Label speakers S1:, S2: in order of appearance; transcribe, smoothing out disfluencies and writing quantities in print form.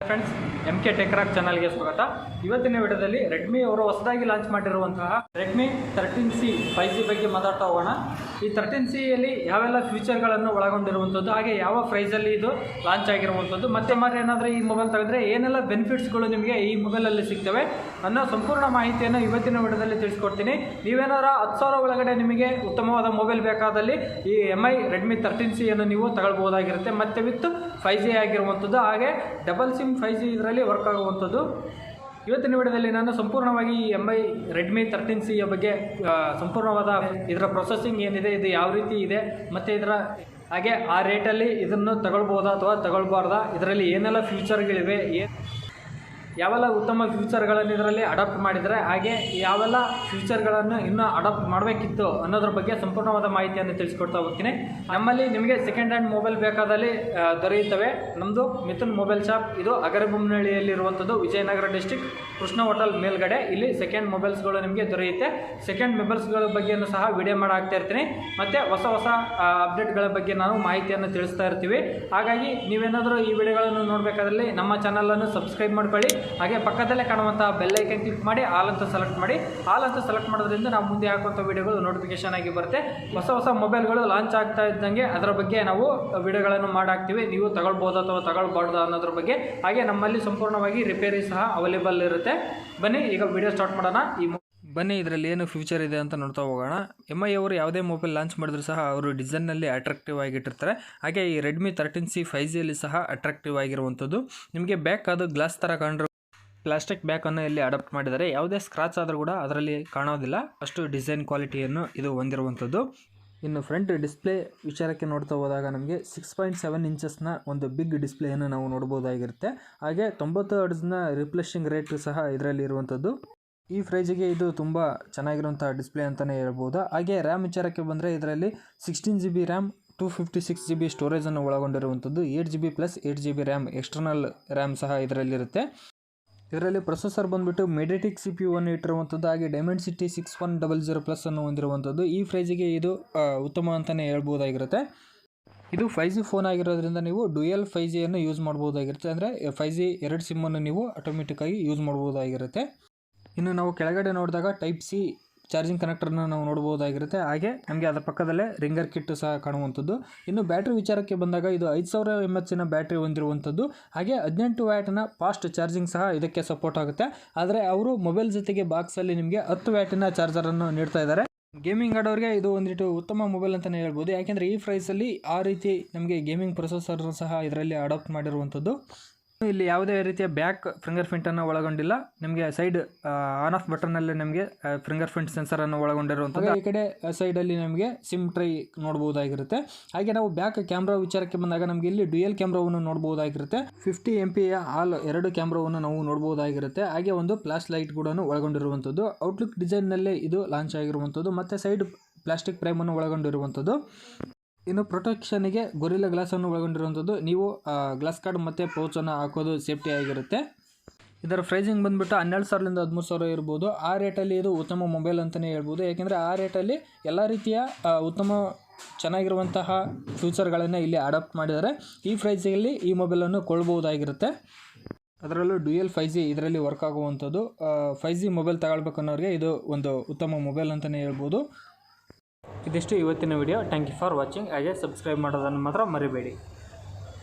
S1: Friends, MK Tech Crack ಚಾನಲ್ಗೆ ಸ್ವಾಗತ. ಇವತ್ತಿನ ವಿಡಿಯೋದಲ್ಲಿ ರೆಡ್ಮಿ ಅವರು ಹೊಸದಾಗಿ ಲಾಂಚ್ ಮಾಡಿರುವಂತಹ ರೆಡ್ಮಿ 13C 5G ಬಗ್ಗೆ ಮಾತಾಡ್ತಾ ಹೋಗೋಣ. ಈ 13Cಯಲ್ಲಿ ಯಾವೆಲ್ಲ ಫೀಚರ್ಗಳನ್ನು ಒಳಗೊಂಡಿರುವಂಥದ್ದು, ಹಾಗೆ ಯಾವ ಪ್ರೈಸಲ್ಲಿ ಇದು ಲಾಂಚ್ ಆಗಿರುವಂಥದ್ದು, ಮತ್ತೆ ಏನಾದರೂ ಈ ಮೊಬೈಲ್ ತೆಗೆದ್ರೆ ಏನೆಲ್ಲ ಬೆನಿಫಿಟ್ಸ್ಗಳು ನಿಮಗೆ ಈ ಮೊಬೈಲಲ್ಲಿ ಸಿಗ್ತವೆ ಅನ್ನೋ ಸಂಪೂರ್ಣ ಮಾಹಿತಿಯನ್ನು ಇವತ್ತಿನ ವಿಡಿಯೋದಲ್ಲಿ ತಿಳಿಸ್ಕೊಡ್ತೀನಿ. ನೀವೇನಾದರೂ 10,000 ಒಳಗಡೆ ನಿಮಗೆ ಉತ್ತಮವಾದ ಮೊಬೈಲ್ ಬೇಕಾದಲ್ಲಿ ಈ MI ರೆಡ್ಮಿ 13Cಯನ್ನು ನೀವು ತಗೊಳ್ಬೋದಾಗಿರುತ್ತೆ. ಮತ್ತು ವಿತ್ 5G ಆಗಿರುವಂಥದ್ದು, ಹಾಗೆ ಡಬಲ್ ಸಿಮ್ 5G ಇದರಲ್ಲಿ ವರ್ಕ್ ಆಗುವಂಥದ್ದು. ಇವತ್ತಿನ ವಿಡಿಯೋದಲ್ಲಿ ನಾನು ಸಂಪೂರ್ಣವಾಗಿ ಈ MI ರೆಡ್ಮಿ 13Cಯ ಬಗ್ಗೆ ಸಂಪೂರ್ಣವಾದ ಇದರ ಪ್ರೊಸೆಸಿಂಗ್ ಏನಿದೆ, ಇದು ಯಾವ ರೀತಿ ಇದೆ, ಮತ್ತು ಇದರ ಹಾಗೆ ಆ ರೇಟಲ್ಲಿ ಇದನ್ನು ತಗೊಳ್ಬೋದಾ ಅಥವಾ ತಗೊಳ್ಬಾರ್ದಾ, ಇದರಲ್ಲಿ ಏನೆಲ್ಲ ಫ್ಯೂಚರ್ಗಳಿವೆ, ಯಾವೆಲ್ಲ ಉತ್ತಮ ಫ್ಯೂಚರ್ಗಳನ್ನು ಇದರಲ್ಲಿ ಅಡಾಪ್ಟ್ ಮಾಡಿದರೆ, ಹಾಗೆ ಯಾವೆಲ್ಲ ಫ್ಯೂಚರ್ಗಳನ್ನು ಇನ್ನೂ ಅಡಾಪ್ಟ್ ಮಾಡಬೇಕಿತ್ತು ಅನ್ನೋದ್ರ ಬಗ್ಗೆ ಸಂಪೂರ್ಣವಾದ ಮಾಹಿತಿಯನ್ನು ತಿಳಿಸ್ಕೊಡ್ತಾ ಹೋಗ್ತೀನಿ. ನಮ್ಮಲ್ಲಿ ನಿಮಗೆ ಸೆಕೆಂಡ್ ಹ್ಯಾಂಡ್ ಮೊಬೈಲ್ ಬೇಕಾದಲ್ಲಿ ದೊರೆಯುತ್ತವೆ. ನಮ್ಮದು ಮಿಥುನ್ ಮೊಬೈಲ್ ಶಾಪ್, ಇದು ಅಗರಬೊಮ್ಮನಹಳ್ಳಿಯಲ್ಲಿರುವಂಥದ್ದು, ವಿಜಯನಗರ ಡಿಸ್ಟಿಕ್, ಕೃಷ್ಣ ಹೋಟೆಲ್ ಮೇಲ್ಗಡೆ. ಇಲ್ಲಿ ಸೆಕೆಂಡ್ ಮೊಬೈಲ್ಸ್ಗಳು ನಿಮಗೆ ದೊರೆಯುತ್ತೆ. ಸೆಕೆಂಡ್ ಮೊಬೈಲ್ಸ್ಗಳ ಬಗ್ಗೆಯೂ ಸಹ ವಿಡಿಯೋ ಮಾಡಾಕ್ತಾ ಇರ್ತೀನಿ, ಮತ್ತು ಹೊಸ ಅಪ್ಡೇಟ್ಗಳ ಬಗ್ಗೆ ನಾವು ಮಾಹಿತಿಯನ್ನು ತಿಳಿಸ್ತಾ ಇರ್ತೀವಿ. ಹಾಗಾಗಿ ನೀವೇನಾದರೂ ಈ ವಿಡಿಯೋಗಳನ್ನು ನೋಡಬೇಕಾದಲ್ಲಿ ನಮ್ಮ ಚಾನಲನ್ನು ಸಬ್ಸ್ಕ್ರೈಬ್ ಮಾಡ್ಕೊಳ್ಳಿ. ಹಾಗೆ ಪಕ್ಕದಲ್ಲೇ ಕಾಣುವಂಥ ಬೆಲ್ ಐಕನ್ ಕ್ಲಿಕ್ ಮಾಡಿ ಆಲ್ ಅಂತ ಸೆಲೆಕ್ಟ್ ಮಾಡಿ. ಆಲ್ ಅಂತ ಸೆಲೆಕ್ಟ್ ಮಾಡೋದ್ರಿಂದ ನಾವು ಮುಂದೆ ಹಾಕುವಂಥ ವಿಡಿಯೋಗಳು ನೋಟಿಫಿಕೇಶನ್ ಆಗಿ ಬರುತ್ತೆ. ಹೊಸ ಮೊಬೈಲ್ಗಳು ಲಾಂಚ್ ಆಗ್ತಾ ಇದ್ದಂಗೆ ಅದರ ಬಗ್ಗೆ ನಾವು ವಿಡಿಯೋಗಳನ್ನು ಮಾಡಾಕ್ತೀವಿ. ನೀವು ತಗೊಳ್ಬೋದು ಅಥವಾ ತಗೊಳ್ಬಾರ್ದು ಅನ್ನೋದ್ರ ಬಗ್ಗೆ. ಹಾಗೆ ನಮ್ಮಲ್ಲಿ ಸಂಪೂರ್ಣವಾಗಿ ರಿಪೇರಿ ಸಹ ಅವೈಲೇಬಲ್ ಇರುತ್ತೆ. ಬನ್ನಿ ಈಗ ವಿಡಿಯೋ ಸ್ಟಾರ್ಟ್ ಮಾಡೋಣ. ಬನ್ನಿ ಇದರಲ್ಲಿ ಏನು ಫ್ಯೂಚರ್ ಇದೆ ಅಂತ ನೋಡ್ತಾ ಹೋಗೋಣ. MI ಅವರು ಯಾವುದೇ ಮೊಬೈಲ್ ಲಾಂಚ್ ಮಾಡಿದ್ರು ಸಹ ಅವರು ಡಿಸೈನ್ನಲ್ಲಿ ಅಟ್ರಾಕ್ಟಿವ್ ಆಗಿಟ್ಟಿರ್ತಾರೆ. ಹಾಗೆ ಈ ರೆಡ್ಮಿ 13C 5Gಯಲ್ಲಿ ಸಹ ಅಟ್ರಾಕ್ಟಿವ್ ಆಗಿರುವಂಥದ್ದು. ನಿಮಗೆ ಬ್ಯಾಕ್ ಅದು ಗ್ಲಾಸ್ ಥರ ಕಂಡ್ರು ಪ್ಲಾಸ್ಟಿಕ್ ಬ್ಯಾಕನ್ನು ಇಲ್ಲಿ ಅಡಾಪ್ಟ್ ಮಾಡಿದ್ದಾರೆ. ಯಾವುದೇ ಸ್ಕ್ರಾಚ್ ಆದರೂ ಕೂಡ ಅದರಲ್ಲಿ ಕಾಣೋದಿಲ್ಲ, ಅಷ್ಟು ಡಿಸೈನ್ ಕ್ವಾಲಿಟಿಯನ್ನು ಇದು ಹೊಂದಿರುವಂಥದ್ದು. ಇನ್ನು ಫ್ರಂಟ್ ಡಿಸ್ಪ್ಲೇ ವಿಚಾರಕ್ಕೆ ನೋಡ್ತಾ ಹೋದಾಗ ನಮಗೆ 6.7 ಇಂಚಸ್ನ ಒಂದು ಬಿಗ್ ಡಿಸ್ಪ್ಲೇಯನ್ನು ನಾವು ನೋಡ್ಬೋದಾಗಿರುತ್ತೆ. ಹಾಗೆ 90 ಹರ್ಟ್ಜ್ನ ರಿಫ್ರೆಶಿಂಗ್ ರೇಟ್ ಸಹ ಇದರಲ್ಲಿ ಇರುವಂಥದ್ದು. ಈ ಪ್ರೈಜಿಗೆ ಇದು ತುಂಬ ಚೆನ್ನಾಗಿರುವಂಥ ಡಿಸ್ಪ್ಲೇ ಅಂತಲೇ ಹೇಳ್ಬೋದು. ಹಾಗೆ ರ್ಯಾಮ್ ವಿಚಾರಕ್ಕೆ ಬಂದರೆ ಇದರಲ್ಲಿ 16GB RAM, 256GB ಸ್ಟೋರೇಜನ್ನು ಒಳಗೊಂಡಿರುವಂಥದ್ದು. 8GB plus 8GB RAM external RAM ಸಹ ಇದರಲ್ಲಿರುತ್ತೆ. ಇದರಲ್ಲಿ ಪ್ರೊಸೆಸರ್ ಬಂದುಬಿಟ್ಟು ಮೆಡಿಟೆಕ್ CPU ಅನ್ನು ಇಟ್ಟಿರುವಂಥದ್ದು. ಹಾಗೆ ಡೈಮೆನ್ಸಿಟಿ 6100 ಪ್ಲಸ್ ಅನ್ನು ಹೊಂದಿರುವಂಥದ್ದು. ಈ ಪ್ರೈಜಿಗೆ ಇದು ಉತ್ತಮ ಅಂತಲೇ ಹೇಳ್ಬೋದಾಗಿರುತ್ತೆ. ಇದು 5G ಫೋನ್ ಆಗಿರೋದ್ರಿಂದ ನೀವು ಡ್ಯುಯಲ್ 5Gಯನ್ನು ಯೂಸ್ ಮಾಡ್ಬೋದಾಗಿರುತ್ತೆ. ಅಂದರೆ 5G 2 ಸಿಮ್ಮನ್ನು ನೀವು ಆಟೋಮೆಟಿಕ್ಕಾಗಿ ಯೂಸ್ ಮಾಡ್ಬೋದಾಗಿರುತ್ತೆ. ಇನ್ನು ನಾವು ಕೆಳಗಡೆ ನೋಡಿದಾಗ ಟೈಪ್ C ಚಾರ್ಜಿಂಗ್ ಕನೆಕ್ಟರ್ನ ನಾವು ನೋಡ್ಬೋದಾಗಿರುತ್ತೆ. ಹಾಗೆ ನಮಗೆ ಅದರ ಪಕ್ಕದಲ್ಲೇ ರಿಂಗರ್ ಕಿಟ್ ಸಹ ಕಾಣುವಂಥದ್ದು. ಇನ್ನು ಬ್ಯಾಟ್ರಿ ವಿಚಾರಕ್ಕೆ ಬಂದಾಗ ಇದು 5000 mAh ಬ್ಯಾಟ್ರಿ ಹೊಂದಿರುವಂಥದ್ದು. ಹಾಗೆ 18 ವ್ಯಾಟ್ನ ಫಾಸ್ಟ್ ಚಾರ್ಜಿಂಗ್ ಸಹ ಇದಕ್ಕೆ ಸಪೋರ್ಟ್ ಆಗುತ್ತೆ. ಆದರೆ ಅವರು ಮೊಬೈಲ್ ಜೊತೆಗೆ ಬಾಕ್ಸಲ್ಲಿ ನಿಮಗೆ 10 ವ್ಯಾಟಿನ ಚಾರ್ಜರನ್ನು ನೀಡ್ತಾ ಇದ್ದಾರೆ. ಗೇಮಿಂಗ್ ಆಡೋರಿಗೆ ಇದು ಒಂದಿಟ್ಟು ಉತ್ತಮ ಮೊಬೈಲ್ ಅಂತಲೇ ಹೇಳ್ಬೋದು. ಯಾಕೆಂದರೆ ಈ ಪ್ರೈಸಲ್ಲಿ ಆ ರೀತಿ ನಮಗೆ ಗೇಮಿಂಗ್ ಪ್ರೊಸೆಸರ್ ಸಹ ಇದರಲ್ಲಿ ಅಡಾಪ್ಟ್ ಮಾಡಿರುವಂಥದ್ದು. ಇಲ್ಲಿ ಯಾವುದೇ ರೀತಿಯ ಬ್ಯಾಕ್ ಫಿಂಗರ್ ಪ್ರಿಂಟನ್ನು ಒಳಗೊಂಡಿಲ್ಲ. ನಿಮಗೆ ಸೈಡ್ ಆನ್ ಆಫ್ ಬಟನ್ನಲ್ಲಿ ನಮಗೆ ಫಿಂಗರ್ ಪ್ರಿಂಟ್ ಸೆನ್ಸರನ್ನು ಒಳಗೊಂಡಿರುವಂಥದ್ದು. ಈ ಕಡೆ ಸೈಡಲ್ಲಿ ನಮಗೆ ಸಿಮ್ ಟ್ರೈ ನೋಡ್ಬೋದಾಗಿರುತ್ತೆ. ಹಾಗೆ ನಾವು ಬ್ಯಾಕ್ ಕ್ಯಾಮ್ರಾ ವಿಚಾರಕ್ಕೆ ಬಂದಾಗ ನಮಗೆ ಇಲ್ಲಿ ಡ್ಯುಯಲ್ ಕ್ಯಾಮ್ರಾವನ್ನು ನೋಡ್ಬೋದಾಗಿರುತ್ತೆ. 50 MP ಆಲ್ 2 ಕ್ಯಾಮ್ರಾವನ್ನು ನಾವು ನೋಡ್ಬೋದಾಗಿರುತ್ತೆ. ಹಾಗೆ ಒಂದು ಫ್ಲಾಶ್ ಲೈಟ್ ಕೂಡ ಒಳಗೊಂಡಿರುವಂಥದ್ದು. ಔಟ್ಲುಕ್ ಡಿಸೈನ್ನಲ್ಲಿ ಇದು ಲಾಂಚ್ ಆಗಿರುವಂಥದ್ದು. ಮತ್ತು ಸೈಡ್ ಪ್ಲಾಸ್ಟಿಕ್ ಫ್ರೇಮನ್ನು ಒಳಗೊಂಡಿರುವಂಥದ್ದು. ಇನ್ನು ಪ್ರೊಟೆಕ್ಷನ್ಗೆ ಗೊರಿಲ್ಲಾ ಗ್ಲಾಸನ್ನು ಒಳಗೊಂಡಿರುವಂಥದ್ದು. ನೀವು ಗ್ಲಾಸ್ ಕಾರ್ಡ್ ಮತ್ತು ಪೌಚನ್ನು ಹಾಕೋದು ಸೇಫ್ಟಿ ಆಗಿರುತ್ತೆ. ಇದರ ಪ್ರೈಸಿಂಗ್ ಬಂದುಬಿಟ್ಟು 12,000ರಿಂದ 13,000 ಇರ್ಬೋದು. ಆ ರೇಟಲ್ಲಿ ಇದು ಉತ್ತಮ ಮೊಬೈಲ್ ಅಂತಲೇ ಹೇಳ್ಬೋದು. ಯಾಕೆಂದರೆ ಆ ರೇಟಲ್ಲಿ ಎಲ್ಲ ರೀತಿಯ ಉತ್ತಮ ಚೆನ್ನಾಗಿರುವಂತಹ ಫ್ಯೂಚರ್ಗಳನ್ನು ಇಲ್ಲಿ ಅಡಾಪ್ಟ್ ಮಾಡಿದ್ದಾರೆ. ಈ ಪ್ರೈಸಿಗೆ ಈ ಮೊಬೈಲನ್ನು ಕೊಳ್ಳಬಹುದಾಗಿರುತ್ತೆ. ಅದರಲ್ಲೂ ಡ್ಯುಯಲ್ 5G ಇದರಲ್ಲಿ ವರ್ಕ್ ಆಗುವಂಥದ್ದು. 5G ಮೊಬೈಲ್ ತಗೊಳ್ಬೇಕನ್ನೋರಿಗೆ ಇದು ಒಂದು ಉತ್ತಮ ಮೊಬೈಲ್ ಅಂತಲೇ ಹೇಳ್ಬೋದು. ಇದಿಷ್ಟು ಇವತ್ತಿನ video. Thank you for watching. ಹಾಗೆ ಸಬ್ಸ್ಕ್ರೈಬ್ ಮಾಡೋದನ್ನು ಮಾತ್ರ ಮರಿಬೇಡಿ.